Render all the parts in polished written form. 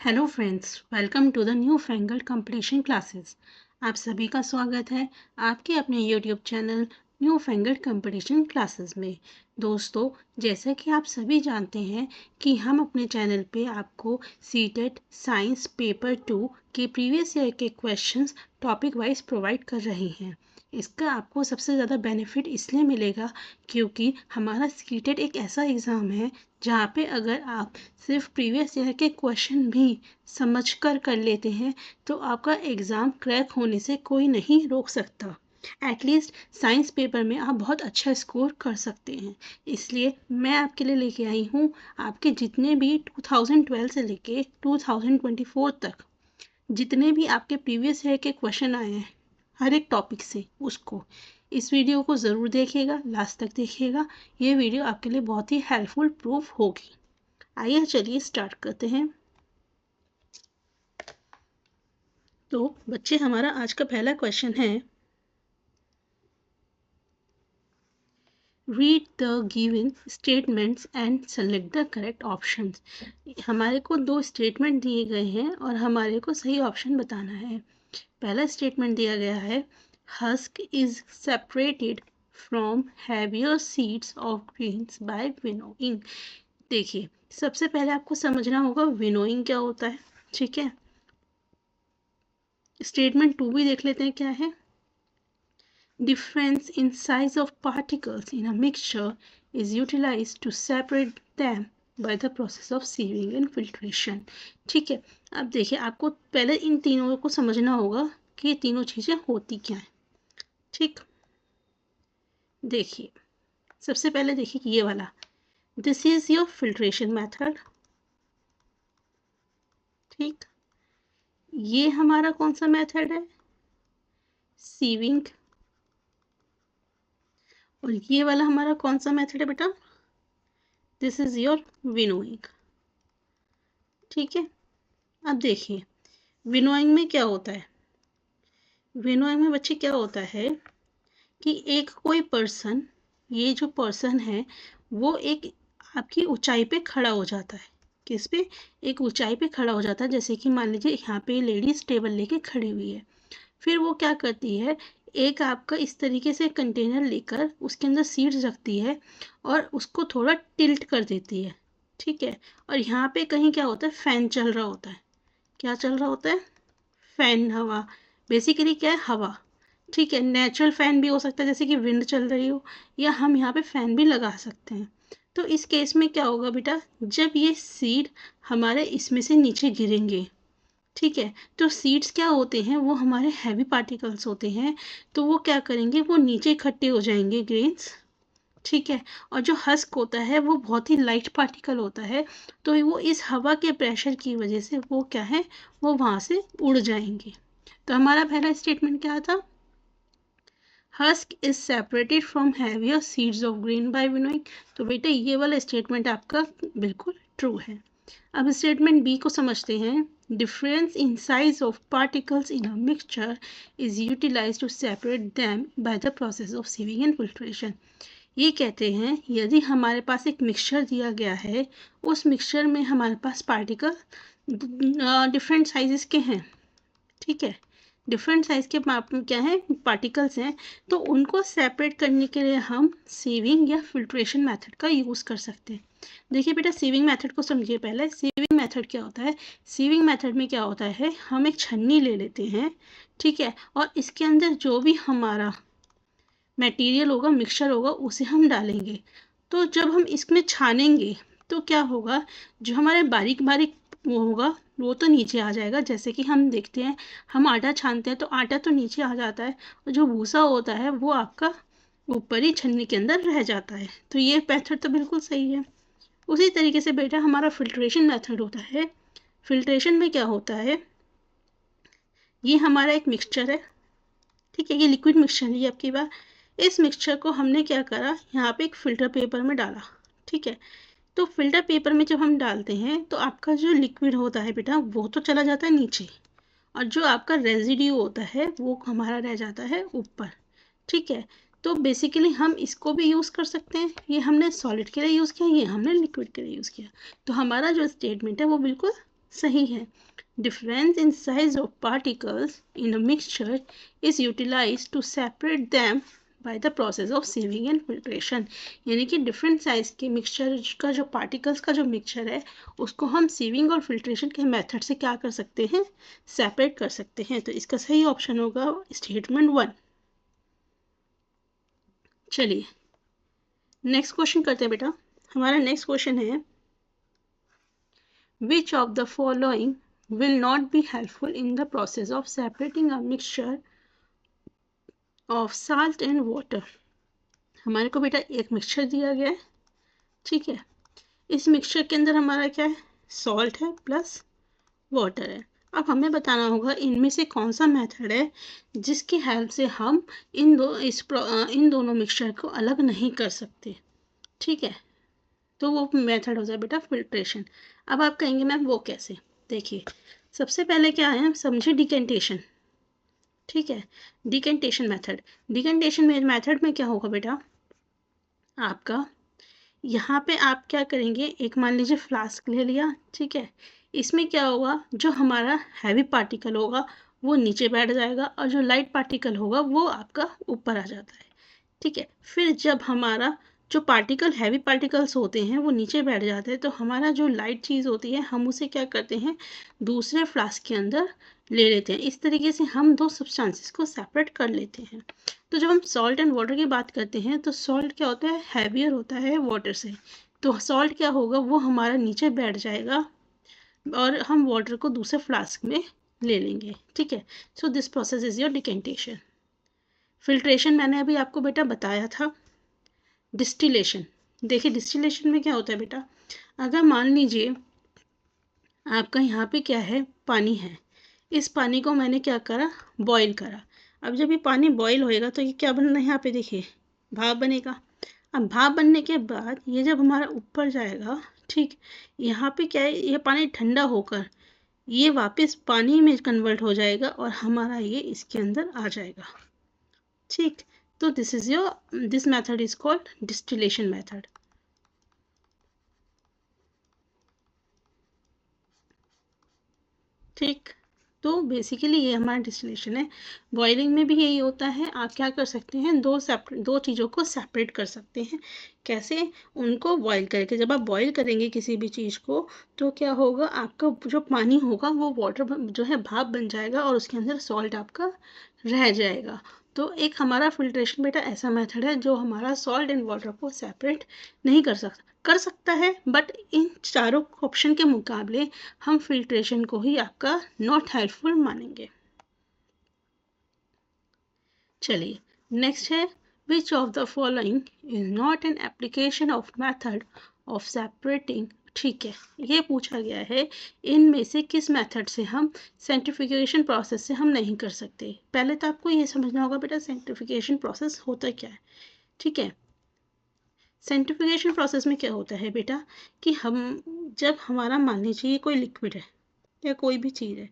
Hello friends, welcome to the new fangled completion classes. आप सभी का स्वागत है आपके अपने YouTube channel new fangled competition classes में। दोस्तों, जैसा कि आप सभी जानते हैं कि हम अपने चैनल पे आपको सीटेट साइंस पेपर 2 के प्रीवियस ईयर के क्वेश्चंस टॉपिक वाइज प्रोवाइड कर रहे हैं। इसका आपको सबसे ज़्यादा बेनिफिट इसलिए मिलेगा क्योंकि हमारा सीटेट एक ऐसा एग्ज़ाम है जहाँ पे अगर आप सिर्फ प्रीवियस ईयर के क्वेश्चन भी समझकर कर लेते हैं तो आपका एग्ज़ाम क्रैक होने से कोई नहीं रोक सकता। एटलीस्ट साइंस पेपर में आप बहुत अच्छा स्कोर कर सकते हैं। इसलिए मैं आपके लिए लेके आई हूँ आपके जितने भी 2012 से लेके 2024 तक जितने भी आपके प्रीवियस ईयर के क्वेश्चन आए हैं हर एक टॉपिक से, उसको इस वीडियो को ज़रूर देखिएगा, लास्ट तक देखिएगा। ये वीडियो आपके लिए बहुत ही हेल्पफुल प्रूफ होगी। आइए चलिए स्टार्ट करते हैं। तो बच्चे, हमारा आज का पहला क्वेश्चन है, read the given statements and select the correct options. हमारे को दो स्टेटमेंट दिए गए हैं और हमारे को सही ऑप्शन बताना है। पहला स्टेटमेंट दिया गया है, husk is separated from heavier seeds of grains by winnowing. देखिए, सबसे पहले आपको समझना होगा विनोइंग क्या होता है। ठीक है, स्टेटमेंट 2 भी देख लेते हैं क्या है। Difference in size of particles in a mixture is utilized to separate them by the process of sieving and filtration। ठीक है, अब देखिए, आपको पहले इन तीनों को समझना होगा कि ये तीनों चीज़ें होती क्या हैं। ठीक, देखिए, सबसे पहले देखिए ये वाला, this is your filtration method. ठीक, ये हमारा कौन सा मेथड है, सीविंग। और ये वाला हमारा कौन सा मेथड है बेटा, दिस इज योर विनोइंग। ठीक है, अब देखिए विनोइंग में क्या होता है। विनोइंग में बच्चे क्या होता है कि एक कोई पर्सन, ये जो पर्सन है वो एक आपकी ऊंचाई पे खड़ा हो जाता है। किस पे, एक ऊंचाई पे खड़ा हो जाता है। जैसे कि मान लीजिए यहाँ पे लेडीज टेबल लेके खड़ी हुई है, फिर वो क्या करती है, एक आपका इस तरीके से कंटेनर लेकर उसके अंदर सीड्स रखती है और उसको थोड़ा टिल्ट कर देती है। ठीक है, और यहाँ पे कहीं क्या होता है, फैन चल रहा होता है। क्या चल रहा होता है, फैन, हवा। बेसिकली क्या है, हवा। ठीक है, नेचुरल फैन भी हो सकता है जैसे कि विंड चल रही हो, या हम यहाँ पे फैन भी लगा सकते हैं। तो इस केस में क्या होगा बेटा, जब ये सीड हमारे इसमें से नीचे गिरेंगे, ठीक है, तो सीड्स क्या होते हैं, वो हमारे हैवी पार्टिकल्स होते हैं। तो वो क्या करेंगे, वो नीचे इकट्ठे हो जाएंगे, ग्रेन्स। ठीक है, और जो हस्क होता है वो बहुत ही लाइट पार्टिकल होता है, तो वो इस हवा के प्रेशर की वजह से वो क्या है, वो वहाँ से उड़ जाएंगे। तो हमारा पहला स्टेटमेंट क्या था, husk is separated from heavier seeds of grain by winnowing. तो बेटा ये वाला स्टेटमेंट आपका बिल्कुल ट्रू है। अब स्टेटमेंट बी को समझते हैं, difference in size of particles in a mixture is utilised to separate them by the process of sieving and filtration. ये कहते हैं, यदि हमारे पास एक मिक्सचर दिया गया है, उस मिक्सचर में हमारे पास पार्टिकल डिफरेंट साइजेस के हैं। ठीक है, डिफरेंट साइज के क्या है, पार्टिकल्स हैं, तो उनको सेपरेट करने के लिए हम सीविंग या फिल्ट्रेशन मेथड का यूज़ कर सकते हैं। देखिए बेटा, सीविंग मेथड को समझिए पहले। सीविंग मेथड क्या होता है, सीविंग मेथड में क्या होता है, हम एक छन्नी ले लेते हैं। ठीक है, और इसके अंदर जो भी हमारा मटेरियल होगा, मिक्सचर होगा, उसे हम डालेंगे। तो जब हम इसमें छानेंगे तो क्या होगा, जो हमारे बारीक बारीक वो होगा वो तो नीचे आ जाएगा। जैसे कि हम देखते हैं, हम आटा छानते हैं तो आटा तो नीचे आ जाता है, और जो भूसा होता है वो आपका ऊपर ही छन्नी के अंदर रह जाता है। तो ये मेथड तो बिल्कुल सही है। उसी तरीके से बेटा हमारा फिल्ट्रेशन मेथड होता है। फिल्ट्रेशन में क्या होता है, ये हमारा एक मिक्सचर है। ठीक है, ये लिक्विड मिक्सचर है ये आपकी बात। इस मिक्सचर को हमने क्या करा, यहाँ पे एक फ़िल्टर पेपर में डाला। ठीक है, तो फिल्टर पेपर में जब हम डालते हैं तो आपका जो लिक्विड होता है बेटा वो तो चला जाता है नीचे, और जो आपका रेजिड्यू होता है वो हमारा रह जाता है ऊपर। ठीक है, तो बेसिकली हम इसको भी यूज़ कर सकते हैं। ये हमने सॉलिड के लिए यूज़ किया, ये हमने लिक्विड के लिए यूज़ किया। तो हमारा जो स्टेटमेंट है वो बिल्कुल सही है। Difference in size of particles in a mixture is utilised to separate them by the process of sieving and filtration. यानी कि डिफरेंट साइज के मिक्सचर का जो पार्टिकल्स का जो मिक्सचर है उसको हम सीविंग और फिल्ट्रेशन के मेथड से क्या कर सकते हैं, सेपरेट कर सकते हैं। तो इसका सही ऑप्शन होगा स्टेटमेंट 1। चलिए नेक्स्ट क्वेश्चन करते हैं बेटा। हमारा नेक्स्ट क्वेश्चन है which of the following will not be helpful in the process of separating a mixture of salt and water। हमारे को बेटा एक मिक्सचर दिया गया है, ठीक है। इस मिक्सचर के अंदर हमारा क्या है, सॉल्ट है प्लस वाटर है। अब हमें बताना होगा इनमें से कौन सा मेथड है जिसकी हेल्प से हम इन दोनों मिक्सचर को अलग नहीं कर सकते, ठीक है। तो वो मेथड हो जाए बेटा फिल्ट्रेशन। अब आप कहेंगे मैम वो कैसे, देखिए सबसे पहले क्या है, समझिए डिकेंटेशन, ठीक है। डिकेंटेशन मेथड, डिकेंटेशन मेथड में क्या होगा बेटा, आपका यहाँ पे आप क्या करेंगे, एक मान लीजिए फ्लास्क ले लिया, ठीक है। इसमें क्या होगा, जो हमारा हैवी पार्टिकल होगा वो नीचे बैठ जाएगा और जो लाइट पार्टिकल होगा वो आपका ऊपर आ जाता है, ठीक है। फिर जब हमारा जो पार्टिकल हैवी पार्टिकल्स होते हैं वो नीचे बैठ जाते हैं तो हमारा जो लाइट चीज़ होती है हम उसे क्या करते हैं, दूसरे फ्लास्क के अंदर ले लेते हैं। इस तरीके से हम दो सब्सटेंसेस को सेपरेट कर लेते हैं। तो जब हम सॉल्ट एंड वाटर की बात करते हैं तो सॉल्ट क्या होता है, हैवियर होता है वाटर से। तो सॉल्ट क्या होगा, वो हमारा नीचे बैठ जाएगा और हम वाटर को दूसरे फ्लास्क में ले लेंगे, ठीक है। So this process is your decantation. Filtration मैंने अभी आपको बेटा बताया था। डिस्टिलेशन, देखिए डिस्टिलेशन में क्या होता है बेटा, अगर मान लीजिए आपका यहाँ पे क्या है, पानी है। इस पानी को मैंने क्या करा, बॉईल करा। अब जब ये पानी बॉईल होएगा तो ये क्या बनना है, यहाँ पे देखिए भाप बनेगा। अब भाप बनने के बाद ये जब हमारा ऊपर जाएगा, ठीक, यहाँ पे क्या है, ये पानी ठंडा होकर ये वापस पानी में कन्वर्ट हो जाएगा और हमारा ये इसके अंदर आ जाएगा, ठीक। तो this method is called distillation method. ठीक, तो बेसिकली ये हमारा डिस्टिलेशन है। बॉइलिंग में भी यही होता है। आप क्या कर सकते हैं, दो चीज़ों को सेपरेट कर सकते हैं। कैसे, उनको बॉईल करके। जब आप बॉईल करेंगे किसी भी चीज़ को तो क्या होगा, आपका जो पानी होगा वो वाटर जो है भाप बन जाएगा और उसके अंदर सॉल्ट आपका रह जाएगा। तो एक हमारा फिल्ट्रेशन बेटा ऐसा मेथड है जो हमारा सॉल्ट एंड वाटर को सेपरेट नहीं कर सकता है। बट इन चारों ऑप्शन के मुकाबले हम फिल्ट्रेशन को ही आपका नॉट हेल्पफुल मानेंगे। चलिए नेक्स्ट है, which of the following is not an application of method of separating. ठीक है, ये पूछा गया है इनमें से किस मेथड से हम सेंट्रिफिकेशन प्रोसेस से हम नहीं कर सकते। पहले तो आपको ये समझना होगा बेटा सेंट्रिफिकेशन प्रोसेस होता क्या है, ठीक है। सेंट्रिफिकेशन प्रोसेस में क्या होता है बेटा कि हम जब हमारा मान लीजिए कोई लिक्विड है या कोई भी चीज़ है,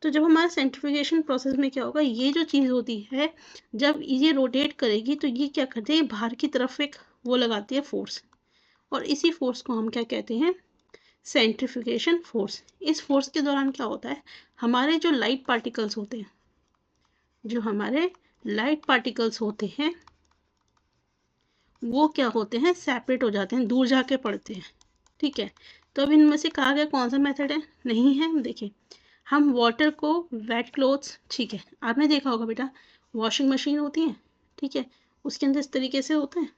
तो जब हमारा सेंट्रिफिकेशन प्रोसेस में क्या होगा, ये जो चीज़ होती है जब ये रोटेट करेगी तो ये क्या करती है, बाहर की तरफ एक वो लगाती है फोर्स, और इसी फोर्स को हम क्या कहते हैं, सेंट्रिफिकेशन फोर्स। इस फोर्स के दौरान क्या होता है, हमारे जो लाइट पार्टिकल्स होते हैं, जो हमारे लाइट पार्टिकल्स होते हैं वो क्या होते हैं, सेपरेट हो जाते हैं, दूर जाके पड़ते हैं, ठीक है। तो अब इनमें से कहा गया कौन सा मेथड है, नहीं है। देखिए हम वाटर को वेट क्लोथ्स, ठीक है, आपने देखा होगा बेटा वॉशिंग मशीन होती है, ठीक है, उसके अंदर इस तरीके से होता है।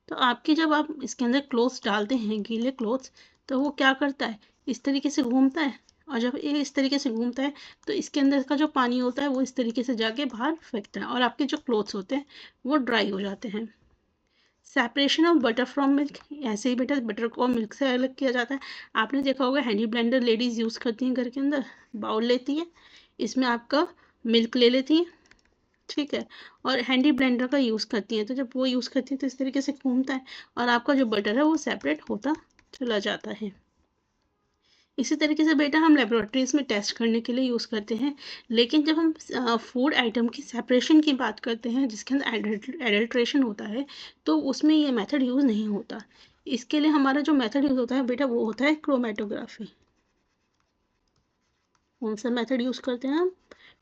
तो आपकी जब आप इसके अंदर क्लोथ्स डालते हैं, गीले क्लोथ्स, तो वो क्या करता है, इस तरीके से घूमता है, और जब ये इस तरीके से घूमता है तो इसके अंदर का जो पानी होता है वो इस तरीके से जाके बाहर फेंकता है और आपके जो क्लोथ्स होते हैं वो ड्राई हो जाते हैं। Separation of butter from milk, ऐसे ही बेटा बटर को मिल्क से अलग किया जाता है। आपने देखा होगा हैंडी ब्लेंडर लेडीज़ यूज़ करती हैं घर के अंदर, बाउल लेती है, इसमें आपका मिल्क ले लेती हैं, ठीक है, और हैंडी ब्लेंडर का यूज़ करती हैं। तो जब वो यूज़ करती हैं तो इस तरीके से घूमता है और आपका जो बटर है वो सेपरेट होता चला जाता है। इसी तरीके से बेटा हम लेबोरेटरीज में टेस्ट करने के लिए यूज़ करते हैं, लेकिन जब हम फूड आइटम की सेपरेशन की बात करते हैं जिसके अंदर एडल्ट्रेशन होता है तो उसमें ये मेथड यूज़ नहीं होता। इसके लिए हमारा जो मेथड यूज़ होता है बेटा वो होता है क्रोमेटोग्राफी। कौन सा मेथड यूज़ करते हैं हम?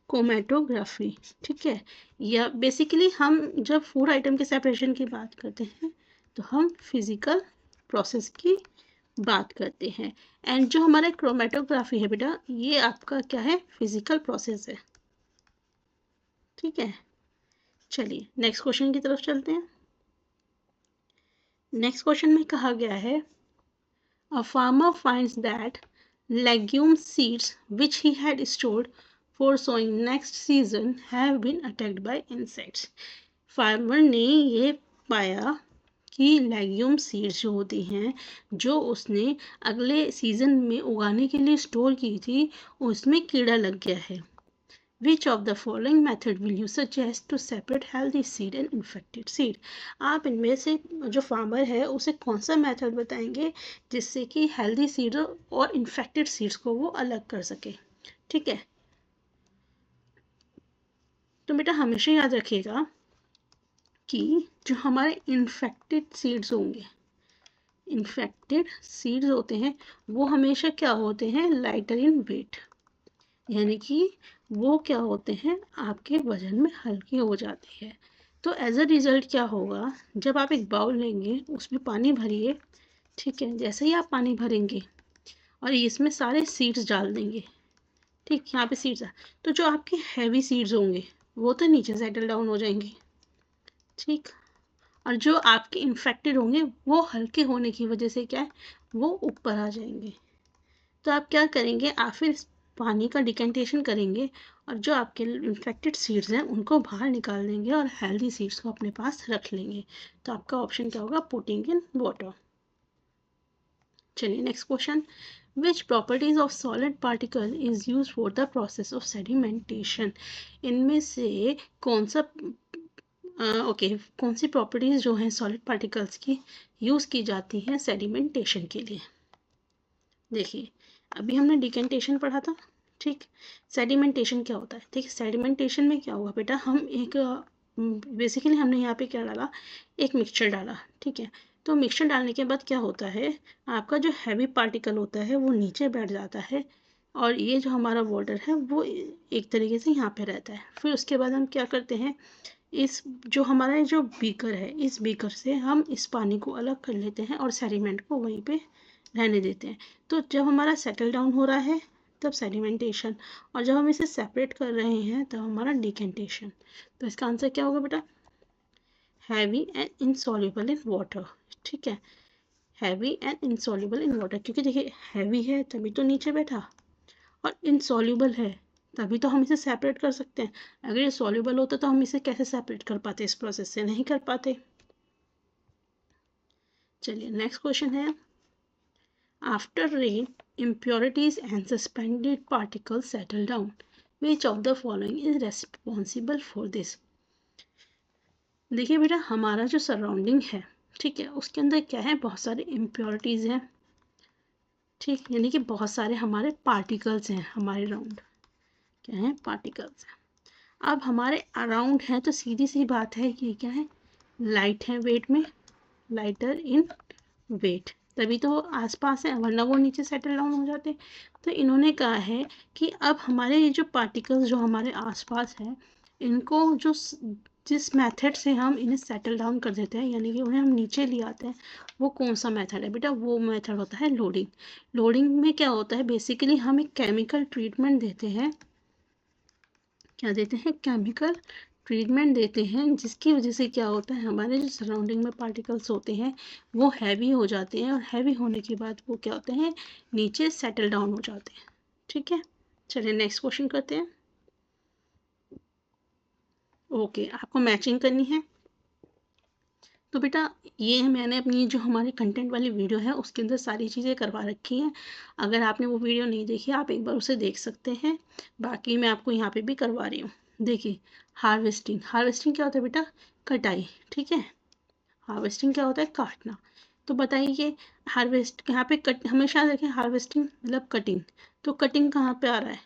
क्रोमेटोग्राफी, ठीक है। या बेसिकली हम जब फूड आइटम के सेपरेशन की बात करते हैं तो हम फिजिकल प्रोसेस की बात करते हैं। एंड जो हमारा क्रोमेटोग्राफी है बेटा, ये आपका क्या है? फिजिकल प्रोसेस है, ठीक है। चलिए नेक्स्ट क्वेश्चन की तरफ चलते हैं। नेक्स्ट क्वेश्चन में कहा गया है, a farmer finds that legume seeds which he had stored for sowing next season have been attacked by insects. Farmer ने ये पाया कि लेग्यूम सीड्स जो होती हैं, जो उसने अगले सीजन में उगाने के लिए स्टोर की थी, उसमें कीड़ा लग गया है। Which of the following method will you suggest to separate healthy seed and infected seed? आप इनमें से जो फार्मर है उसे कौन सा मेथड बताएंगे जिससे कि हेल्दी सीड और इन्फेक्टेड सीड्स को वो अलग कर सके, ठीक है। तो बेटा हमेशा याद रखिएगा कि जो हमारे इन्फेक्टेड सीड्स होंगे, इन्फेक्टेड सीड्स होते हैं वो हमेशा क्या होते हैं? लाइटर इन वेट, यानी कि वो क्या होते हैं? आपके वजन में हल्के हो जाते हैं। तो एज अ रिजल्ट क्या होगा? जब आप एक बाउल लेंगे उसमें पानी भरिए, ठीक है। जैसे ही आप पानी भरेंगे और इसमें सारे सीड्स डाल देंगे, ठीक, यहाँ पे सीड्स है, तो जो आपके हैवी सीड्स होंगे वो तो नीचे सेटल डाउन हो जाएंगे, ठीक। और जो आपके इन्फेक्टेड होंगे वो हल्के होने की वजह से क्या है? वो ऊपर आ जाएंगे। तो आप क्या करेंगे? आप फिर पानी का डिकेंटेशन करेंगे और जो आपके इन्फेक्टेड सीड्स हैं उनको बाहर निकाल देंगे और हेल्दी सीड्स को अपने पास रख लेंगे। तो आपका ऑप्शन क्या होगा? Putting in water. चलिए next question, which properties of solid particle is use for the process of sedimentation? इनमें से कौन सा कौन सी प्रॉपर्टीज जो हैं सॉलिड पार्टिकल्स की यूज की जाती हैं सेडिमेंटेशन के लिए? देखिए अभी हमने डिकेंटेशन पढ़ा था, ठीक। सेडिमेंटेशन क्या होता है? ठीक है, सेडिमेंटेशन में क्या हुआ बेटा, हम एक बेसिकली हमने यहाँ पे क्या डाला? एक मिक्सचर डाला, ठीक है। तो मिक्सचर डालने के बाद क्या होता है? आपका जो हैवी पार्टिकल होता है वो नीचे बैठ जाता है और ये जो हमारा वाटर है वो एक तरीके से यहाँ पे रहता है। फिर उसके बाद हम क्या करते हैं? इस जो हमारा जो बीकर है, इस बीकर से हम इस पानी को अलग कर लेते हैं और सेडिमेंट को वहीं पे रहने देते हैं। तो जब हमारा सेटल डाउन हो रहा है तब सेडिमेंटेशन, और जब हम इसे सेपरेट कर रहे हैं तब हमारा डिकेंटेशन। तो इसका आंसर क्या होगा बेटा? Heavy and insoluble in water, ठीक है। Heavy and insoluble in water, क्योंकि देखिए हैवी है तभी तो नीचे बैठा और इनसॉल्युबल है तभी तो हम इसे सेपरेट कर सकते हैं। अगर ये सॉल्युबल होता तो हम इसे कैसे सेपरेट कर पाते? इस प्रोसेस से नहीं कर पाते। चलिए नेक्स्ट क्वेश्चन है, after rain impurities and suspended particles settle down. Which of the following is responsible for this? देखिए बेटा हमारा जो सराउंडिंग है, ठीक है, उसके अंदर क्या है? बहुत सारे इम्प्योरिटीज़ हैं, ठीक, यानी कि बहुत सारे हमारे पार्टिकल्स हैं हमारे अराउंड। क्या है? पार्टिकल्स हैं। अब हमारे अराउंड है तो सीधी सी बात है ये क्या है? लाइट है वेट में, लाइटर इन वेट, तभी तो वो आसपास है, वरना वो नीचे सेटल डाउन हो जाते। तो इन्होंने कहा है कि अब हमारे ये जो पार्टिकल्स जो हमारे आसपास हैं, इनको जो जिस मेथड से हम इन्हें सेटल डाउन कर देते हैं, यानी कि उन्हें हम नीचे ले आते हैं, वो कौन सा मेथड है बेटा? वो मेथड होता है लोडिंग। लोडिंग में क्या होता है? बेसिकली हम एक केमिकल ट्रीटमेंट देते हैं। क्या देते हैं? केमिकल ट्रीटमेंट देते हैं, जिसकी वजह से क्या होता है? हमारे जो सराउंडिंग में पार्टिकल्स होते हैं वो हैवी हो जाते हैं और हैवी होने के बाद वो क्या होते हैं? नीचे सेटल डाउन हो जाते हैं, ठीक है। चलिए नेक्स्ट क्वेश्चन करते हैं। ओके, आपको मैचिंग करनी है तो बेटा ये मैंने अपनी जो हमारी कंटेंट वाली वीडियो है उसके अंदर सारी चीज़ें करवा रखी हैं। अगर आपने वो वीडियो नहीं देखी आप एक बार उसे देख सकते हैं, बाकी मैं आपको यहाँ पे भी करवा रही हूँ। देखिए हार्वेस्टिंग, हार्वेस्टिंग क्या होता है बेटा? कटाई, ठीक है। हार्वेस्टिंग क्या होता है? काटना। तो बताइए हार्वेस्ट यहाँ पे कट, हमेशा देखें हार्वेस्टिंग मतलब कटिंग, तो कटिंग कहाँ पे आ रहा है?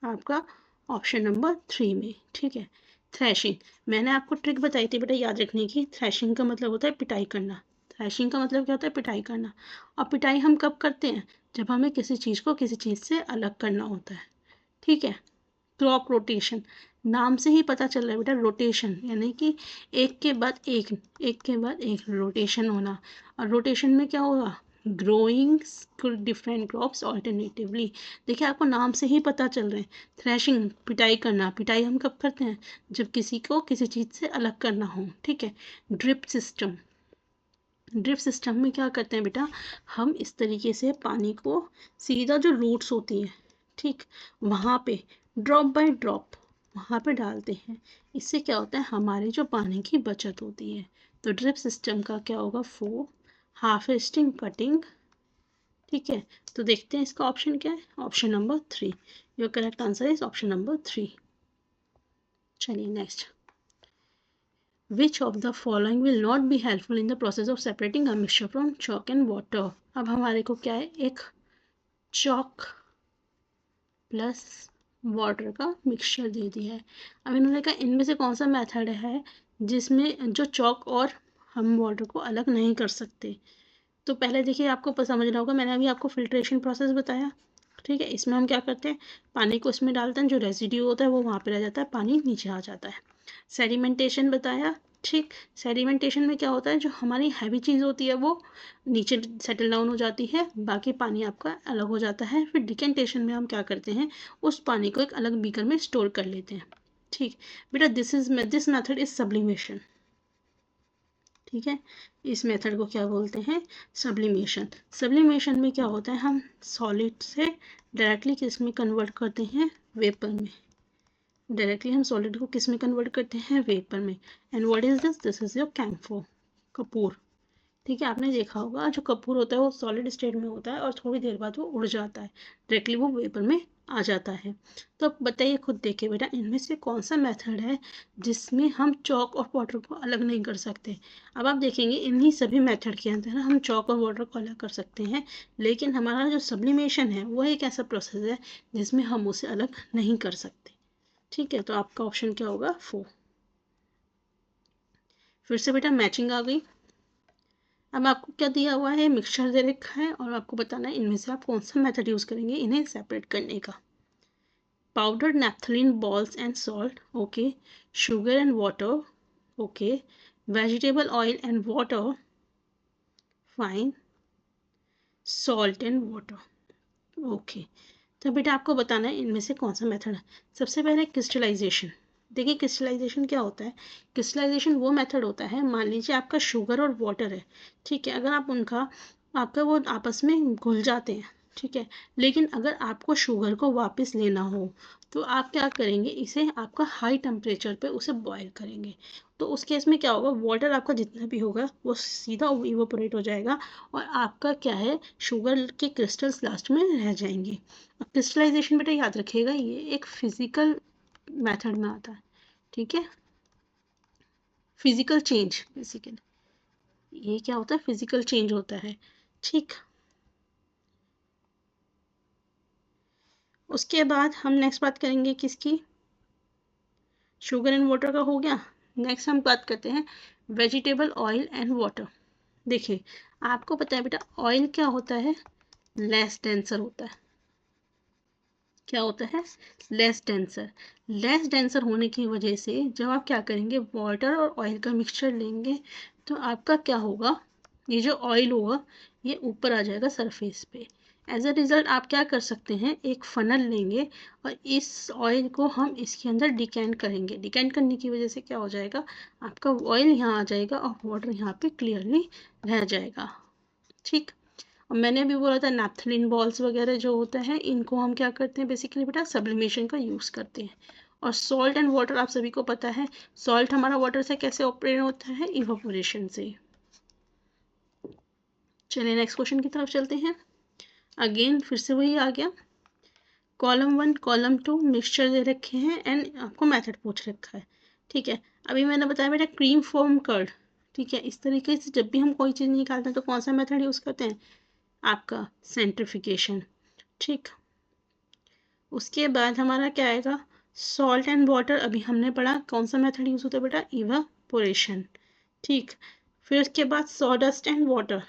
आपका ऑप्शन नंबर 3 में, ठीक है। थ्रैशिंग, मैंने आपको ट्रिक बताई थी बेटा याद रखने की। थ्रैशिंग का मतलब होता है पिटाई करना। थ्रैशिंग का मतलब क्या होता है? पिटाई करना। और पिटाई हम कब करते हैं? जब हमें किसी चीज़ को किसी चीज़ से अलग करना होता है, ठीक है। क्रॉप रोटेशन, नाम से ही पता चल रहा है बेटा, रोटेशन यानी कि एक के बाद एक के बाद एक रोटेशन होना। और रोटेशन में क्या होगा, ग्रोइंग डिफरेंट क्रॉप्स ऑल्टरनेटिवली। देखिए आपको नाम से ही पता चल रहे हैं। थ्रेशिंग, पिटाई करना, पिटाई हम कब करते हैं, जब किसी को किसी चीज़ से अलग करना हो। ठीक है। ड्रिप सिस्टम, ड्रिप सिस्टम में क्या करते हैं बेटा, हम इस तरीके से पानी को सीधा जो रूट्स होती हैं, ठीक, वहाँ पे ड्रॉप बाय ड्रॉप वहाँ पे डालते हैं। इससे क्या होता है, हमारे जो पानी की बचत होती है। तो ड्रिप सिस्टम का क्या होगा, फो हार्वेस्टिंग, कटिंग। ठीक है। तो देखते हैं इसका ऑप्शन क्या है, option number 3। Your correct answer is option number 3। चलिए next, Which of the following will not be helpful in the process of separating a mixture from chalk and water? अब हमारे को क्या है, एक chalk प्लस वाटर का mixture दे दिया है। अब इन्होंने कहा इनमें से कौन सा मेथड है जिसमें जो चॉक और हम वाटर को अलग नहीं कर सकते। तो पहले देखिए आपको समझना होगा, मैंने अभी आपको फिल्ट्रेशन प्रोसेस बताया। ठीक है। इसमें हम क्या करते हैं, पानी को इसमें डालते हैं, जो रेजिड्यू होता है वो वहाँ पे रह जाता है, पानी नीचे आ जाता है। सेडिमेंटेशन बताया। ठीक। सेडिमेंटेशन में क्या होता है, जो हमारी हैवी चीज़ होती है वो नीचे सेटल डाउन हो जाती है, बाकी पानी आपका अलग हो जाता है। फिर डिकेंटेशन में हम क्या करते हैं, उस पानी को एक अलग बीकर में स्टोर कर लेते हैं। ठीक बेटा, दिस मेथड इज सब्लिमेशन। ठीक है। इस मेथड को क्या बोलते हैं, सब्लिमेशन। सब्लिमेशन में क्या होता है, हम सॉलिड से डायरेक्टली किस में कन्वर्ट करते हैं, वेपर में। डायरेक्टली हम सॉलिड को किस में कन्वर्ट करते हैं, वेपर में। And what is this is your camphor, Kapoor. ठीक है। आपने देखा होगा जो कपूर होता है वो सॉलिड स्टेट में होता है और थोड़ी देर बाद वो उड़ जाता है, डायरेक्टली वो वेपर में आ जाता है। तो अब बताइए खुद देखिए बेटा, इनमें से कौन सा मेथड है जिसमें हम चॉक और वाटर को अलग नहीं कर सकते। अब आप देखेंगे इन्हीं सभी मेथड के अंदर हम चॉक और वाटर को अलग कर सकते हैं, लेकिन हमारा जो सब्लिमेशन है वो एक ऐसा प्रोसेस है जिसमें हम उसे अलग नहीं कर सकते। ठीक है। तो आपका ऑप्शन क्या होगा, 4। फिर से बेटा मैचिंग आ गई। अब आपको क्या दिया हुआ है, मिक्सचर दे रखा है और आपको बताना है इनमें से आप कौन सा मेथड यूज़ करेंगे इन्हें सेपरेट करने का। Powdered naphthalene balls and salt, okay. Sugar and water, okay. Vegetable oil and water, fine. Salt and water, okay. तो बेटा आपको बताना है इनमें से कौन सा मेथड है। सबसे पहले क्रिस्टलाइजेशन। देखिए क्रिस्टलाइजेशन क्या होता है, क्रिस्टलाइजेशन वो मेथड होता है, मान लीजिए आपका शुगर और वाटर है। ठीक है। अगर आप आपका वो आपस में घुल जाते हैं, ठीक है, लेकिन अगर आपको शुगर को वापस लेना हो तो आप क्या करेंगे, इसे आपका हाई टेम्परेचर पे उसे बॉयल करेंगे। तो उस केस में क्या होगा, वाटर आपका जितना भी होगा वो सीधा इवोपोरेट हो जाएगा और आपका क्या है, शुगर के क्रिस्टल्स लास्ट में रह जाएंगे। क्रिस्टलाइजेशन बेटा याद रखिएगा ये एक फिजिकल मेथड में आता है। ठीक है। फिजिकल चेंज, बेसिकली ये क्या होता है, फिजिकल चेंज होता है। ठीक। उसके बाद हम नेक्स्ट बात करेंगे किसकी, शुगर एंड वाटर का हो गया। नेक्स्ट हम बात करते हैं वेजिटेबल ऑयल एंड वाटर। देखिए आपको पता है बेटा ऑयल क्या होता है, लेस डेंसर होता है। क्या होता है, लेस डेंसर। लेस डेंसर होने की वजह से जब आप क्या करेंगे, वाटर और ऑयल का मिक्सचर लेंगे तो आपका क्या होगा, ये जो ऑयल होगा ये ऊपर आ जाएगा सरफेस पे। एज अ रिज़ल्ट आप क्या कर सकते हैं, एक फनल लेंगे और इस ऑयल को हम इसके अंदर डिकेंट करेंगे। डिकेंट करने की वजह से क्या हो जाएगा, आपका ऑयल यहाँ आ जाएगा और वाटर यहाँ पे क्लियरली रह जाएगा। ठीक। और मैंने भी बोला था नैप्थलीन बॉल्स वगैरह जो होता है इनको हम क्या करते हैं, बेसिकली बेटा सब्लिमेशन का यूज़ करते हैं। और सॉल्ट एंड वाटर आप सभी को पता है, सॉल्ट हमारा वाटर से कैसे ऑपरेट होता है, इवापोरेशन से। चलिए नेक्स्ट क्वेश्चन की तरफ चलते हैं। अगेन फिर से वही आ गया, कॉलम 1 कॉलम 2 मिक्सचर दे रखे हैं एंड आपको मेथड पूछ रखा है। ठीक है। अभी मैंने बताया बेटा क्रीम फॉर्म कर्ड। ठीक है। इस तरीके से जब भी हम कोई चीज़ निकालते हैं तो कौन सा मेथड यूज़ करते हैं, आपका सेंट्रिफिकेशन। ठीक। उसके बाद हमारा क्या आएगा, सॉल्ट एंड वाटर। अभी हमने पढ़ा कौन सा मेथड यूज़ होता है बेटा, इवापोरेशन। ठीक। फिर उसके बाद sawdust and water.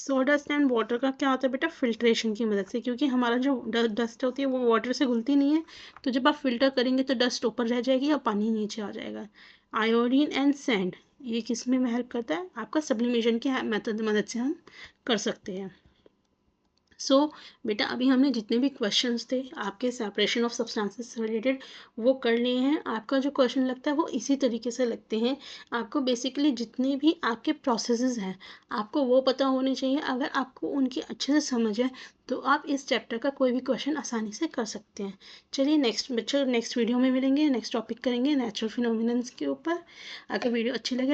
Sawdust and water का क्या होता है बेटा, फिल्ट्रेशन की मदद से, क्योंकि हमारा जो डस्ट होती है वो वाटर से घुलती नहीं है, तो जब आप फिल्टर करेंगे तो डस्ट ऊपर रह जाएगी और पानी नीचे आ जाएगा। आयोडीन एंड सैंड, ये किस में हेल्प करता है, आपका सब्लिमेशन की मेथड मदद से हम कर सकते हैं। सो बेटा अभी हमने जितने भी क्वेश्चंस थे आपके सेपरेशन ऑफ सब्सटेंसेस से रिलेटेड वो कर लिए हैं। आपका जो क्वेश्चन लगता है वो इसी तरीके से लगते हैं। आपको बेसिकली जितने भी आपके प्रोसेसेस हैं आपको वो पता होने चाहिए। अगर आपको उनकी अच्छे से समझ है तो आप इस चैप्टर का कोई भी क्वेश्चन आसानी से कर सकते हैं। चलिए नेक्स्ट बच्चों नेक्स्ट वीडियो में मिलेंगे, नेक्स्ट टॉपिक करेंगे नेचुरल फिनोमिनन्स के ऊपर। अगर वीडियो अच्छी लगे